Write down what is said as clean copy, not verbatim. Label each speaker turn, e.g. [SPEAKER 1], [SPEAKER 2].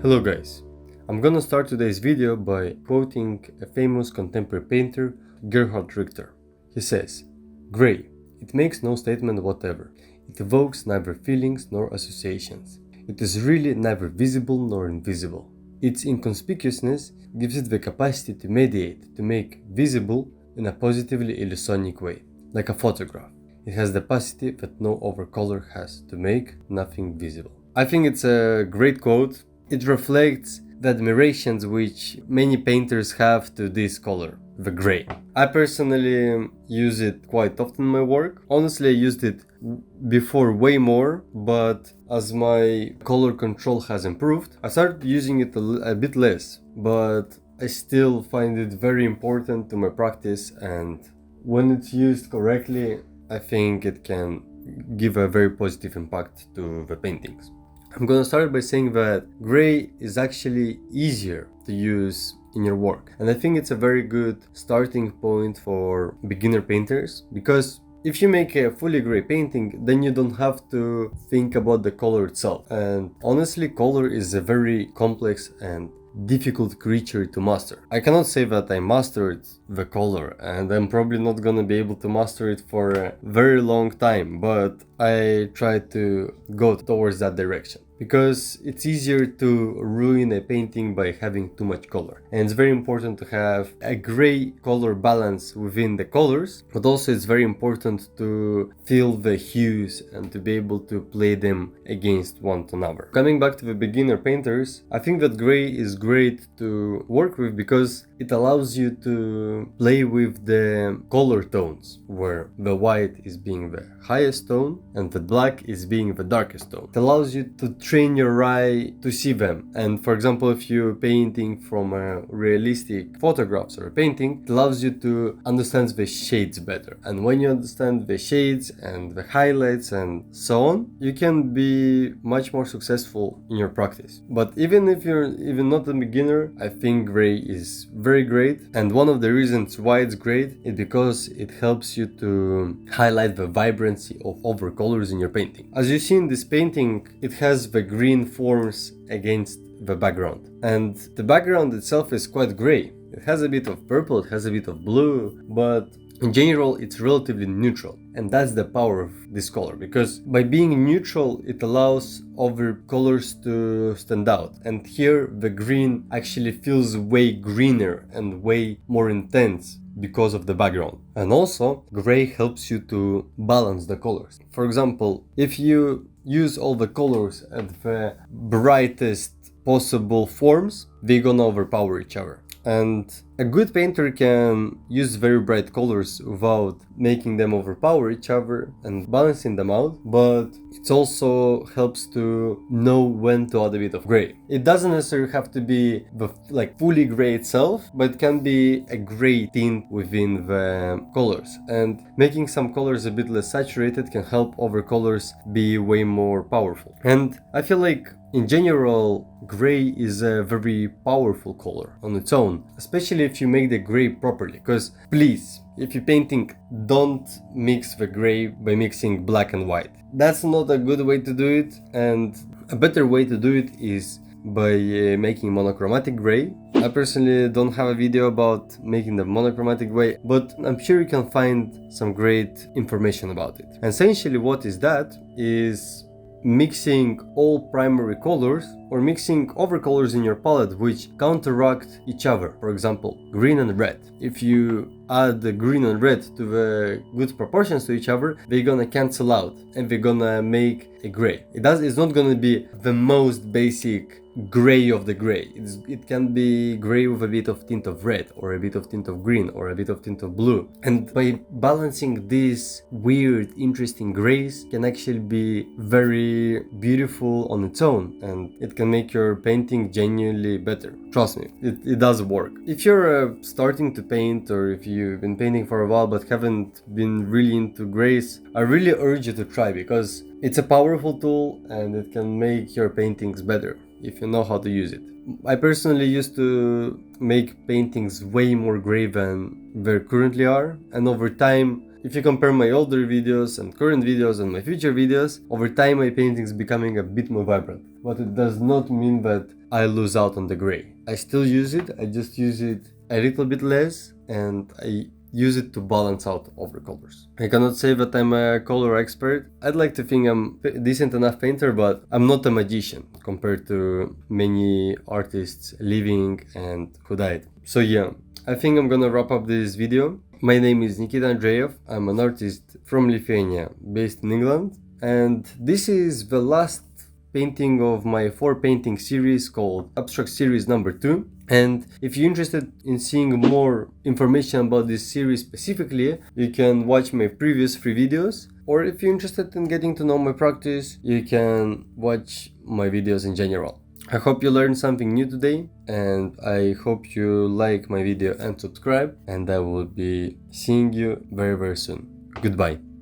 [SPEAKER 1] Hello guys, I'm gonna start today's video by quoting a famous contemporary painter, Gerhard Richter. He says, "Grey, it makes no statement whatever. It evokes neither feelings nor associations. It is really neither visible nor invisible. Its inconspicuousness gives it the capacity to mediate, to make visible in a positively illusionic way, like a photograph. It has the capacity that no overcolor has, to make nothing visible." I think it's a great quote. It reflects the admirations which many painters have to this color, the grey. I personally use it quite often in my work. Honestly, I used it before way more, but as my color control has improved, I started using it a bit less, but I still find it very important to my practice, and when it's used correctly, I think it can give a very positive impact to the paintings. I'm gonna start by saying that grey is actually easier to use in your work, and I think it's a very good starting point for beginner painters, because if you make a fully grey painting, then you don't have to think about the color itself. And honestly, color is a very complex and difficult creature to master. I cannot say that I mastered the color, and I'm probably not gonna be able to master it for a very long time, but I try to go towards that direction, because it's easier to ruin a painting by having too much color. And it's very important to have a gray color balance within the colors, but also it's very important to feel the hues and to be able to play them against one another. Coming back to the beginner painters, I think that gray is great to work with because it allows you to play with the color tones, where the white is being the highest tone and the black is being the darkest tone. It allows you to train your eye to see them. And for example, if you're painting from a realistic photographs or a painting, it allows you to understand the shades better. And when you understand the shades and the highlights and so on, you can be much more successful in your practice. But even if you're not a beginner, I think gray is very great. And one of the reasons why it's great is because it helps you to highlight the vibrancy of overcolors in your painting. As you see in this painting, it has the green forms against the background, and the background itself is quite gray. It has a bit of purple, it has a bit of blue, but in general it's relatively neutral. And that's the power of this color, because by being neutral it allows other colors to stand out. And here the green actually feels way greener and way more intense because of the background. And also gray helps you to balance the colors. For example, if you use all the colors at the brightest possible forms, they're gonna overpower each other. And a good painter can use very bright colors without making them overpower each other and balancing them out, but it also helps to know when to add a bit of gray. It doesn't necessarily have to be the fully gray itself, but it can be a gray tint within the colors. And making some colors a bit less saturated can help other colors be way more powerful. And I feel like in general, gray is a very powerful color on its own, especially if you make the gray properly. Because please, if you're painting, don't mix the gray by mixing black and white. That's not a good way to do it, and a better way to do it is by making monochromatic gray. I personally don't have a video about making the monochromatic gray, but I'm sure you can find some great information about it. And essentially what is that is mixing all primary colors or mixing other colors in your palette which counteract each other. For example, green and red. If you add the green and red to the good proportions to each other, they're gonna cancel out and they're gonna make a gray. It's not gonna be the most basic gray of the gray. It can be gray with a bit of tint of red or a bit of tint of green or a bit of tint of blue. And by balancing these weird, interesting grays can actually be very beautiful on its own, and it can make your painting genuinely better. Trust me, it does work. If you're starting to paint, or if you've been painting for a while but haven't been really into grays, I really urge you to try, because it's a powerful tool and it can make your paintings better if you know how to use it. I personally used to make paintings way more gray than they currently are, and over time if you compare my older videos and current videos and my future videos, over time my painting is becoming a bit more vibrant. But it does not mean that I lose out on the gray. I still use it, I just use it a little bit less, and I use it to balance out other colors. I cannot say that I'm a color expert. I'd like to think I'm a decent enough painter, but I'm not a magician compared to many artists living and who died. So yeah, I think I'm gonna wrap up this video. My name is Nikita Andreev. I'm an artist from Lithuania, based in England, and this is the last painting of my 4-painting series called Abstract Series number 2. And if you're interested in seeing more information about this series specifically, you can watch my previous 3 videos. Or if you're interested in getting to know my practice, you can watch my videos in general. I hope you learned something new today, and I hope you like my video and subscribe, and I will be seeing you very soon. Goodbye.